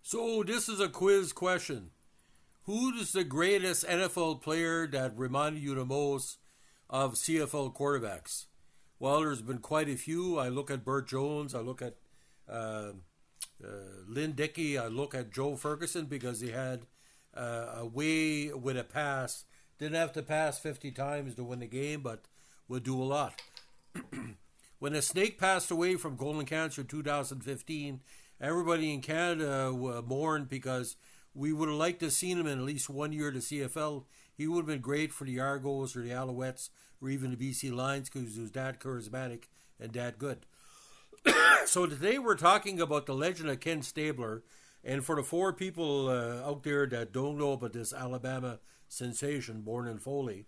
So this is a quiz question. Who is the greatest NFL player that reminded you the most of CFL quarterbacks? Well, there's been quite a few. I look at Burt Jones. I look at uh, Lynn Dickey. I look at Joe Ferguson because he had a way with a pass. Didn't have to pass 50 times to win the game, but would do a lot. When a snake passed away from colon cancer in 2015, everybody in Canada mourned because we would have liked to have seen him in at least 1 year to CFL. He would have been great for the Argos or the Alouettes or even the BC Lions because he was that charismatic and that good. So today we're talking about the legend of Ken Stabler. And for the four people out there that don't know about this Alabama sensation, born in Foley,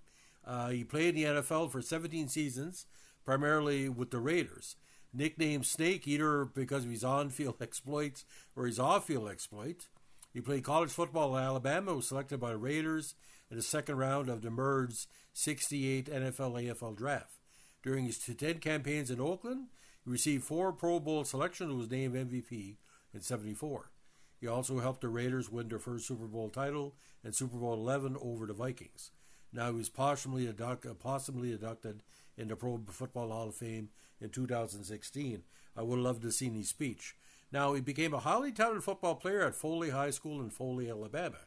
he played in the NFL for 17 seasons, primarily with the Raiders. Nicknamed Snake, either because of his on-field exploits or his off-field exploits. He played college football in Alabama, was selected by the Raiders in the second round of the merged 68 NFL-AFL draft. During his 10 campaigns in Oakland, he received 4 Pro Bowl selections and was named MVP in 74. He also helped the Raiders win their first Super Bowl title in Super Bowl 11 over the Vikings. Now he was possibly inducted in the Pro Football Hall of Fame in 2016. I would love to have seen his speech. Now, he became a highly talented football player at Foley High School in Foley, Alabama.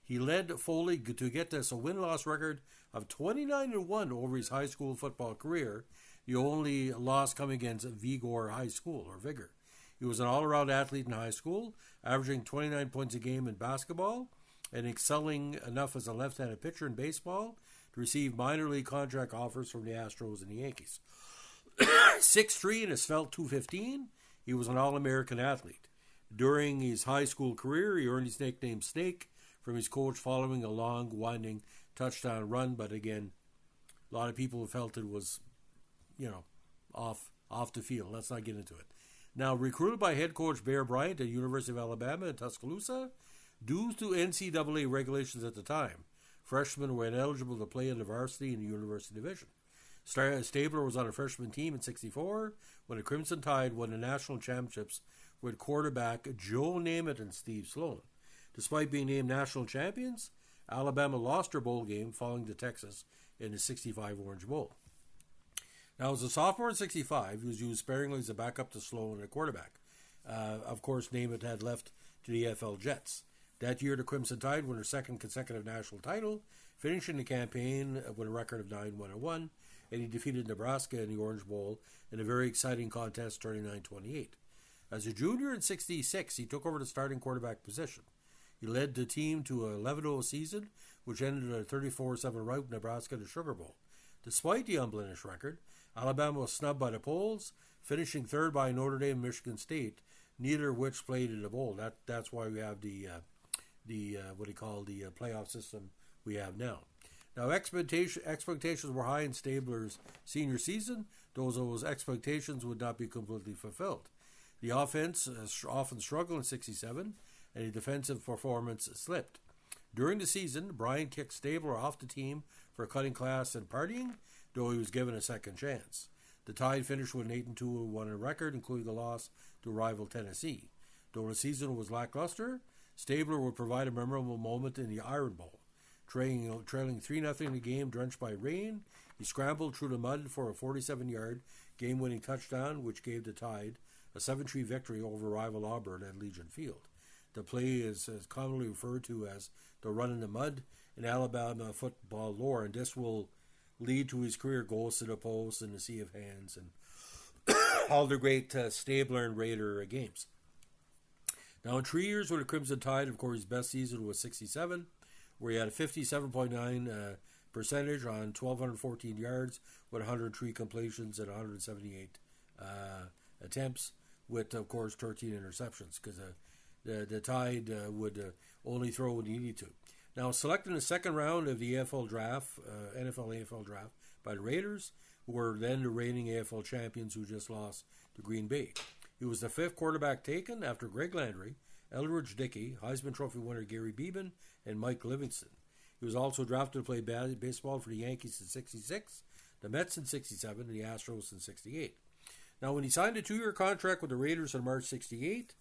He led Foley to get this a win-loss record of 29-1 over his high school football career, the only loss coming against Vigor High School, or Vigor. He was an all-around athlete in high school, averaging 29 points a game in basketball, and excelling enough as a left-handed pitcher in baseball to receive minor league contract offers from the Astros and the Yankees. 6'3" and a svelte 215, he was an All-American athlete. During his high school career, he earned his nickname Snake from his coach following a long, winding touchdown run, but again, a lot of people felt it was, off the field. Let's not get into it. Now, recruited by head coach Bear Bryant at University of Alabama in Tuscaloosa, due to NCAA regulations at the time, freshmen were ineligible to play in the varsity in the university division. Stabler was on a freshman team in 64 when the Crimson Tide won the national championships with quarterback Joe Namath and Steve Sloan. Despite being named national champions, Alabama lost their bowl game following to Texas in the 65 Orange Bowl. Now, as a sophomore in 65, he was used sparingly as a backup to Sloan and a quarterback. Of course, Namath had left to the AFL Jets. That year, the Crimson Tide won their second consecutive national title, finishing the campaign with a record of 9-1-1, and he defeated Nebraska in the Orange Bowl in a very exciting contest, 39-28. As a junior in 66, he took over the starting quarterback position. He led the team to a 11-0 season, which ended a 34-7 rout in Nebraska to Sugar Bowl. Despite the unblemished record, Alabama was snubbed by the polls, finishing third by Notre Dame and Michigan State, neither of which played in the bowl. That's why we have the playoff system we have now. Now, expectations were high in Stabler's senior season, though those expectations would not be completely fulfilled. The offense often struggled in 67, and the defensive performance slipped. During the season, Bryant kicked Stabler off the team for cutting class and partying, though he was given a second chance. The Tide finished with an 8-2-1 record, including a loss to rival Tennessee. Though the season was lackluster, Stabler would provide a memorable moment in the Iron Bowl. Trailing 3-0 in the game, drenched by rain, he scrambled through the mud for a 47-yard game-winning touchdown, which gave the Tide a 7-3 victory over rival Auburn at Legion Field. The play is commonly referred to as the run in the mud in Alabama football lore, and this will lead to his career goals to the post and the sea of hands and all the great Stabler and Raider games. Now, in 3 years with the Crimson Tide, of course, his best season was 67, where he had a 57.9 percentage on 1,214 yards with 103 completions and 178 attempts, with, of course, 13 interceptions, because the Tide would only throw when he needed to. Now, selected in the second round of the AFL draft, NFL-AFL draft, by the Raiders, who were then the reigning AFL champions who just lost to Green Bay. He was the fifth quarterback taken after Greg Landry, Eldridge Dickey, Heisman Trophy winner Gary Beeman, and Mike Livingston. He was also drafted to play baseball for the Yankees in 66, the Mets in 67, and the Astros in 68. Now, when he signed a 2-year contract with the Raiders in March 68,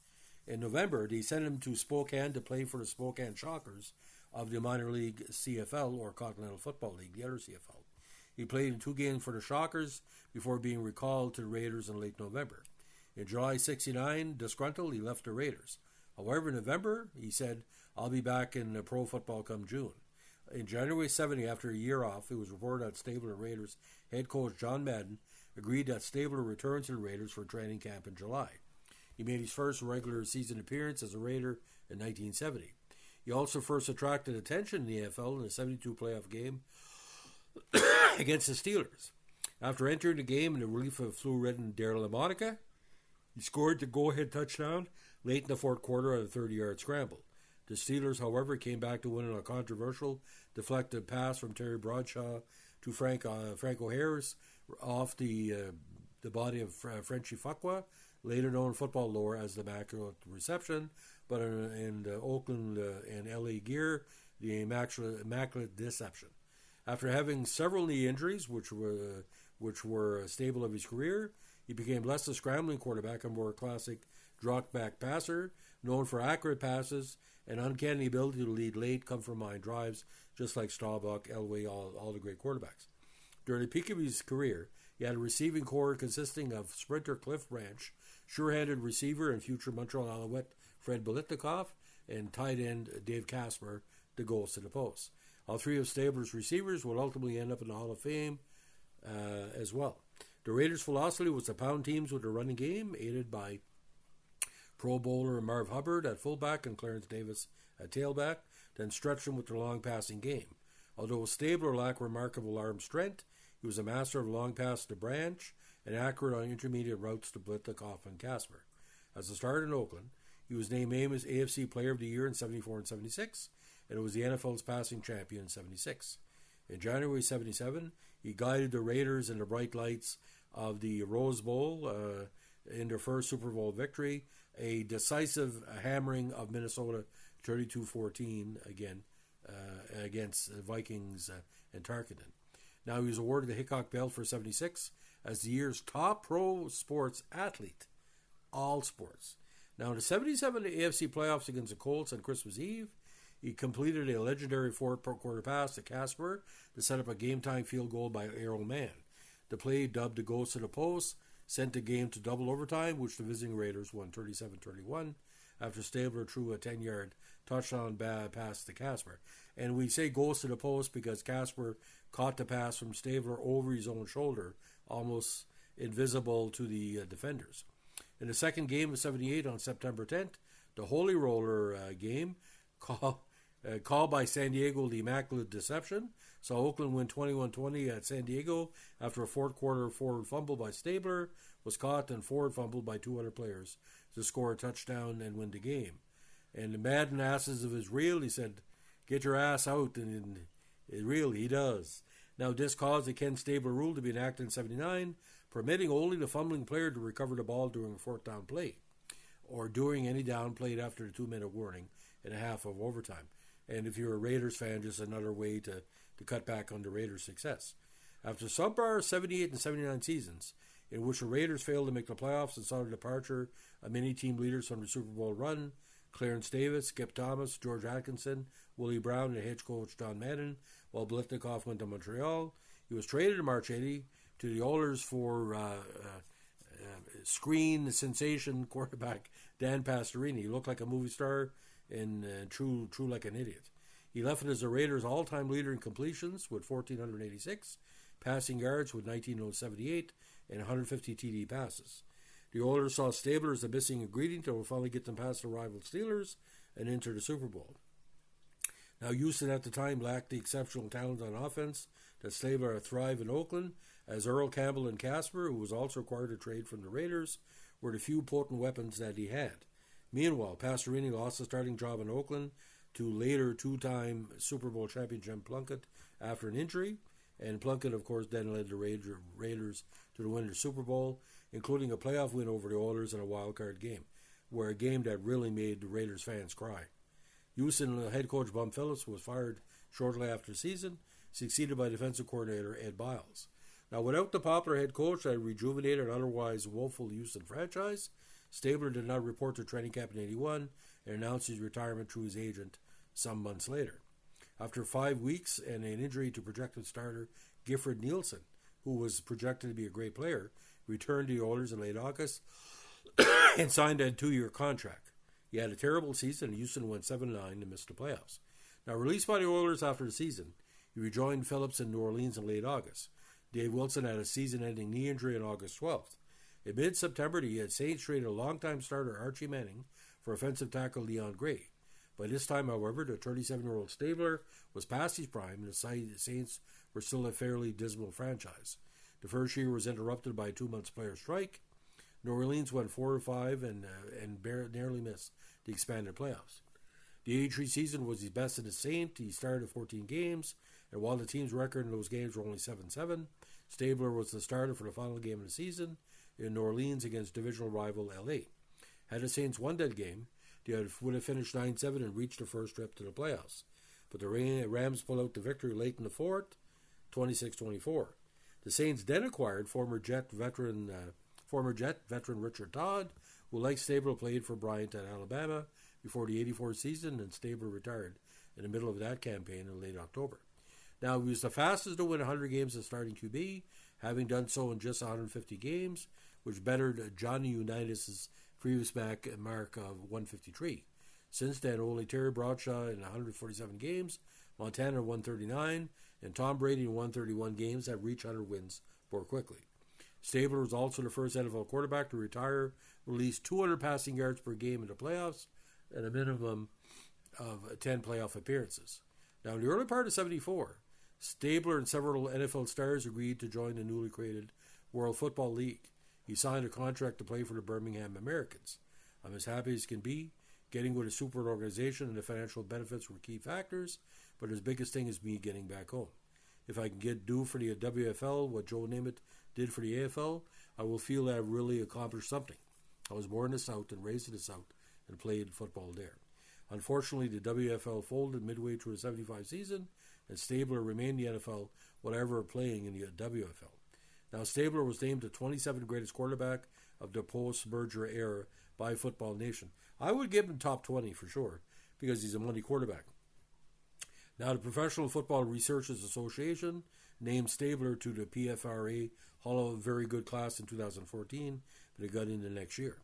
In November, they sent him to Spokane to play for the Spokane Shockers of the minor league CFL, or Continental Football League, the other CFL. He played in 2 games for the Shockers before being recalled to the Raiders in late November. In July '69, disgruntled, he left the Raiders. However, in November, he said, "I'll be back in pro football come June." In January '70, after a year off, it was reported that Stabler Raiders head coach John Madden agreed that Stabler return to the Raiders for training camp in July. He made his first regular season appearance as a Raider in 1970. He also first attracted attention in the NFL in a '72 playoff game against the Steelers. After entering the game in the relief of flu-ridden Darryl LaMonica, he scored the go-ahead touchdown late in the fourth quarter on a 30-yard scramble. The Steelers, however, came back to win on a controversial deflected pass from Terry Bradshaw to Franco Harris off the body of Frenchie Fuqua, later known in football lore as the Immaculate Reception, but in Oakland and LA gear, the Immaculate Deception. After having several knee injuries, which were a staple of his career, he became less a scrambling quarterback and more a classic drop-back passer, known for accurate passes and uncanny ability to lead late, come-from-behind drives, just like Staubach, Elway, all the great quarterbacks. During the peak of his career, he had a receiving core consisting of sprinter Cliff Branch, sure-handed receiver and future Montreal Alouette Fred Biletnikoff, and tight end Dave Casper, the goals to the post. All 3 of Stabler's receivers will ultimately end up in the Hall of Fame as well. The Raiders' philosophy was to pound teams with a running game, aided by Pro Bowler Marv Hubbard at fullback and Clarence Davis at tailback, then stretch them with their long passing game. Although Stabler lacked remarkable arm strength, he was a master of long pass to Branch and accurate on intermediate routes to Biletnikoff and Casper. As a starter in Oakland, he was named Amos AFC Player of the Year in '74 and '76, and was the NFL's passing champion in '76. In January '77, he guided the Raiders in the bright lights of the Rose Bowl in their first Super Bowl victory, a decisive hammering of Minnesota 32-14 again against the Vikings and Tarkenton. Now he was awarded the Hickok Belt for '76 as the year's top pro sports athlete, all sports. Now in the '77 AFC playoffs against the Colts on Christmas Eve, he completed a legendary fourth-quarter pass to Casper to set up a game-time field goal by Errol Mann. The play, dubbed the Ghost to the Post, sent the game to double overtime, which the visiting Raiders won 37-31 after Stabler threw a 10-yard touchdown pass to Casper. And we say Ghost to the Post because Casper caught the pass from Stabler over his own shoulder, almost invisible to the defenders. In the second game of '78 on September 10th, the Holy Roller game, called by San Diego the Immaculate Deception, saw Oakland win 21-20 at San Diego after a fourth quarter forward fumble by Stabler was caught and forward fumbled by 2 other players to score a touchdown and win the game. And the Madden asses of his real, he said, "Get your ass out," and really he does. Now this caused the Ken Stabler rule to be enacted in '79, permitting only the fumbling player to recover the ball during a fourth down play, or during any down played after the 2-minute warning and a half of overtime. And if you're a Raiders fan, just another way to cut back on the Raiders' success. After subpar '78 and '79 seasons, in which the Raiders failed to make the playoffs and saw the departure of many team leaders from the Super Bowl run, Clarence Davis, Skip Thomas, George Atkinson, Willie Brown, and head coach Don Madden, while Biletnikoff went to Montreal, he was traded in March '80 to the Oilers for screen sensation quarterback Dan Pastorini. He looked like a movie star and true like an idiot. He left it as the Raiders' all-time leader in completions with 1,486, passing yards with 1,978, and 150 TD passes. The Oilers saw Stabler as the missing ingredient that will finally get them past the rival Steelers and enter the Super Bowl. Now, Houston at the time lacked the exceptional talent on offense that Stabler had thrived in Oakland, as Earl Campbell and Casper, who was also required to trade from the Raiders, were the few potent weapons that he had. Meanwhile, Pastorini lost the starting job in Oakland to later 2-time Super Bowl champion Jim Plunkett after an injury, and Plunkett, of course, then led the Raiders to the win of the Super Bowl, including a playoff win over the Oilers in a wild-card game, where a game that really made the Raiders fans cry. Houston head coach Bum Phillips was fired shortly after the season, succeeded by defensive coordinator Ed Biles. Now, without the popular head coach that rejuvenated an otherwise woeful Houston franchise, Stabler did not report to training camp in 81 and announced his retirement through his agent some months later. After 5 weeks and an injury to projected starter Gifford Nielsen, who was projected to be a great player, returned to the Oilers in late August and signed a 2-year contract. He had a terrible season, and Houston went 7-9 and missed the playoffs. Now, released by the Oilers after the season, he rejoined Phillips in New Orleans in late August. Dave Wilson had a season-ending knee injury on August 12th. In mid-September, the Saints traded a longtime starter Archie Manning for offensive tackle Leon Gray. By this time, however, the 37-year-old Stabler was past his prime, and the Saints were still a fairly dismal franchise. The first year was interrupted by a 2-month player strike. New Orleans went 4-5 and narrowly missed the expanded playoffs. The 83 season was his best in the Saint. He started 14 games, and while the team's record in those games were only 7-7, Stabler was the starter for the final game of the season in New Orleans against divisional rival LA. Had the Saints won that game, they would have finished 9-7 and reached the first trip to the playoffs. But the Rams pulled out the victory late in the fourth, 26-24. The Saints then acquired former Jet veteran Richard Todd, who, like Stabler, played for Bryant at Alabama before the 84 season, and Stabler retired in the middle of that campaign in late October. Now, he was the fastest to win 100 games as starting QB, having done so in just 150 games, which bettered Johnny Unitas' previous mark of 153. Since then, only Terry Bradshaw in 147 games, Montana in 139, and Tom Brady in 131 games have reached 100 wins more quickly. Stabler was also the first NFL quarterback to retire at least 200 passing yards per game in the playoffs and a minimum of 10 playoff appearances. Now, in the early part of 74, Stabler and several NFL stars agreed to join the newly created World Football League. He signed a contract to play for the Birmingham Americans. I'm as happy as can be. Getting with a super organization and the financial benefits were key factors, but his biggest thing is me getting back home. If I can do for the WFL what Joe Namath did for the AFL, I will feel that I've really accomplished something. I was born in the South and raised in the South and played football there. Unfortunately, the WFL folded midway through the 75 season, and Stabler remained in the NFL whatever playing in the WFL. Now, Stabler was named the 27th greatest quarterback of the post-merger era by Football Nation. I would give him top 20 for sure, because he's a money quarterback. Now, the Professional Football Researchers Association named Stabler to the PFRA Hall of Very Good class in 2014, but it got in the next year.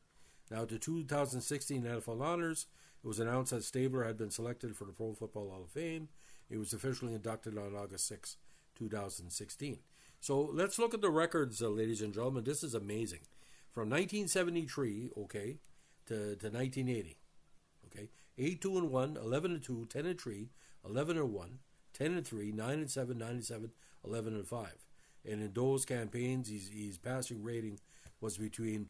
Now, at the 2016 NFL Honors, it was announced that Stabler had been selected for the Pro Football Hall of Fame. He was officially inducted on August 6, 2016. So let's look at the records, ladies and gentlemen. This is amazing. From 1973, to 1980, 8-2-1, 11-2, 10-3, 11-1, 10-3, 9-7, 9-7, 11-5. And in those campaigns, his passing rating was between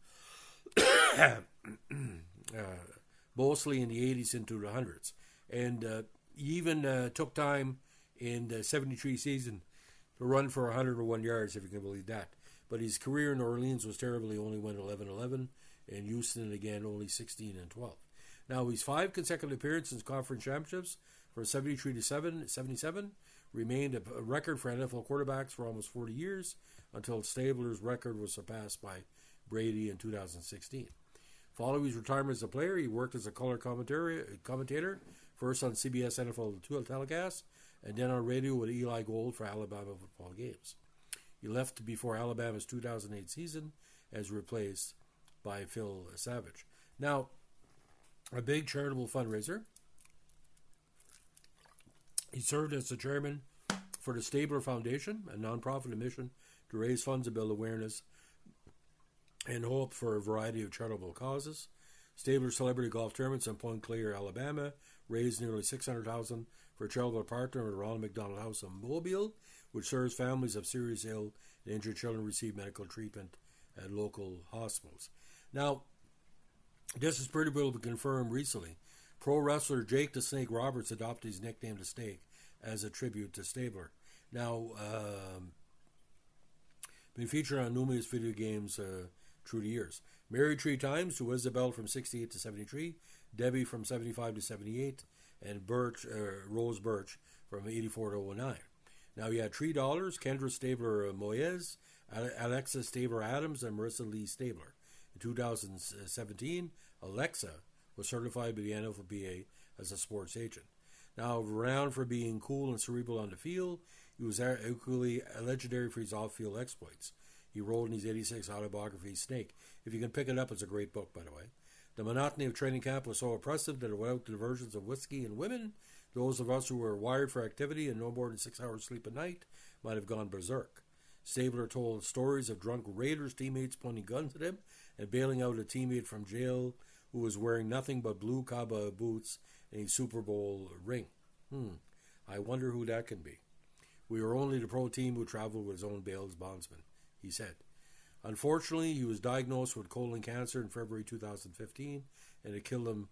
mostly in the 80s into the hundreds. And he even took time in the 73 season to run for 101 yards, if you can believe that. But his career in New Orleans was terrible. He only went 11-11, and Houston, again, only 16-12. Now, his 5 consecutive appearances in conference championships from 73 to 77 remained a record for NFL quarterbacks for almost 40 years until Stabler's record was surpassed by Brady in 2016. Following his retirement as a player, he worked as a color commentator, first on CBS NFL 2 telecast, and then on radio with Eli Gold for Alabama football games. He left before Alabama's 2008 season as replaced by Phil Savage. Now, a big charitable fundraiser. He served as the chairman for the Stabler Foundation, a nonprofit mission to raise funds and build awareness and hope for a variety of charitable causes. Stabler celebrity golf tournaments in Point Clear, Alabama, raised nearly $600,000 for a charitable partner at the Ronald McDonald House in Mobile, which serves families of seriously ill and injured children receive medical treatment at local hospitals. Now, this is pretty well confirmed recently. Pro wrestler Jake the Snake Roberts adopted his nickname The Snake as a tribute to Stabler. Now, been featured on numerous video games through the years. Married 3 times to Isabel from 68 to 73, Debbie from 75 to 78, and Rose Birch from 84 to 09. Now, he had 3 daughters, Kendra Stabler Moyes, Alexa Stabler Adams, and Marissa Lee Stabler. In 2017, Alexa was certified by the NFLPA as a sports agent. Now, renowned for being cool and cerebral on the field, he was equally legendary for his off-field exploits. He wrote in his 86 autobiography, Snake. If you can pick it up, it's a great book, by the way. The monotony of training camp was so oppressive that without diversions of whiskey and women, those of us who were wired for activity and no more than 6 hours sleep a night might have gone berserk. Stabler told stories of drunk Raiders teammates pointing guns at him and bailing out a teammate from jail who was wearing nothing but blue Cabo boots and a Super Bowl ring. I wonder who that can be. We were only the pro team who traveled with his own bail as bondsman, he said. Unfortunately, he was diagnosed with colon cancer in February 2015, and it killed him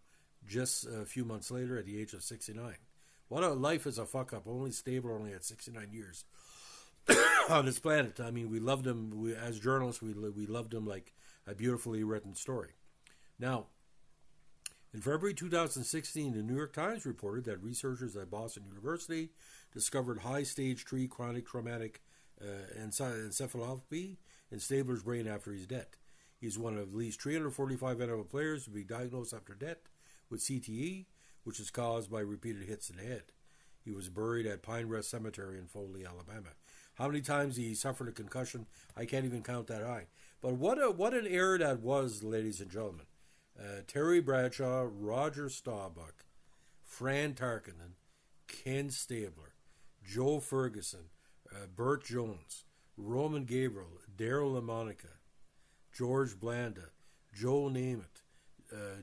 just a few months later at the age of 69. What a life as a fuck-up. Only Stabler only had 69 years on this planet. I mean, we loved him. As journalists, we loved him like a beautifully written story. Now, in February 2016, the New York Times reported that researchers at Boston University discovered high-stage 3 chronic traumatic encephalopathy in Stabler's brain after his death. He's one of at least 345 NFL players to be diagnosed after death with CTE, which is caused by repeated hits to the head. He was buried at Pine Rest Cemetery in Foley, Alabama. How many times he suffered a concussion, I can't even count that high. But what an era that was, ladies and gentlemen. Terry Bradshaw, Roger Staubach, Fran Tarkenton, Ken Stabler, Joe Ferguson, Burt Jones, Roman Gabriel, Daryl LaMonica, George Blanda, Joe Namath,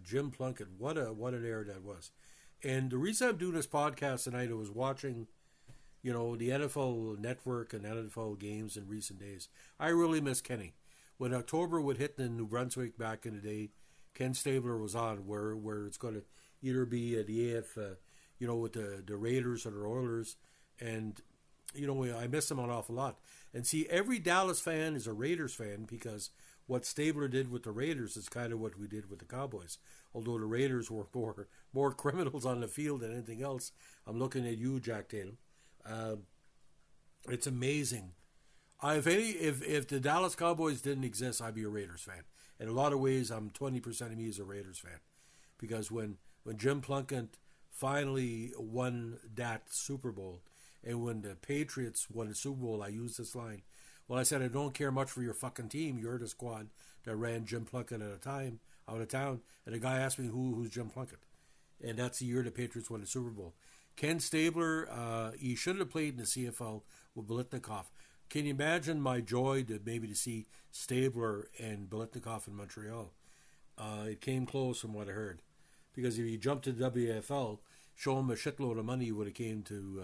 Jim Plunkett. What an era that was. And the reason I'm doing this podcast tonight, I was watching, the NFL Network and NFL games in recent days. I really miss Kenny. When October would hit in New Brunswick back in the day, Ken Stabler was on where it's going to either be the AF, with the Raiders or the Oilers. And, I miss him an awful lot. And see, every Dallas fan is a Raiders fan because what Stabler did with the Raiders is kind of what we did with the Cowboys. Although the Raiders were more criminals on the field than anything else. I'm looking at you, Jack Tatum. It's amazing. If the Dallas Cowboys didn't exist, I'd be a Raiders fan. In a lot of ways, 20% of me is a Raiders fan. Because when Jim Plunkett finally won that Super Bowl, and when the Patriots won the Super Bowl, I used this line. Well, I said, I don't care much for your fucking team. You're the squad that ran Jim Plunkett at a time out of town. And the guy asked me, who's Jim Plunkett? And that's the year the Patriots won the Super Bowl. Ken Stabler, he should have played in the CFL with Biletnikoff. Can you imagine my joy to see Stabler and Biletnikoff in Montreal? It came close from what I heard. Because if you jumped to the WFL, show him a shitload of money, he would have came to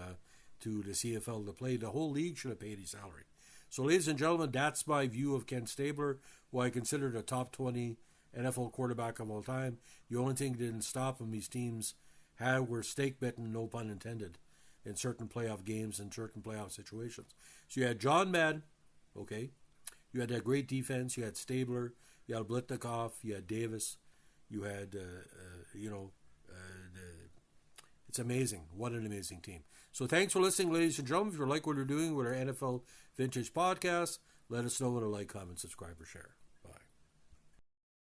the CFL to play. The whole league should have paid his salary. So, ladies and gentlemen, that's my view of Ken Stabler, who I consider the top 20 NFL quarterback of all time. The only thing that didn't stop him, his teams were stake bitten, no pun intended, in certain playoff games and certain playoff situations. So you had John Madden, okay? You had that great defense. You had Stabler. You had Biletnikoff. You had Davis. You had, it's amazing. What an amazing team. So thanks for listening, ladies and gentlemen. If you like what we're doing with our NFL Vintage Podcast, let us know with a like, comment, subscribe, or share.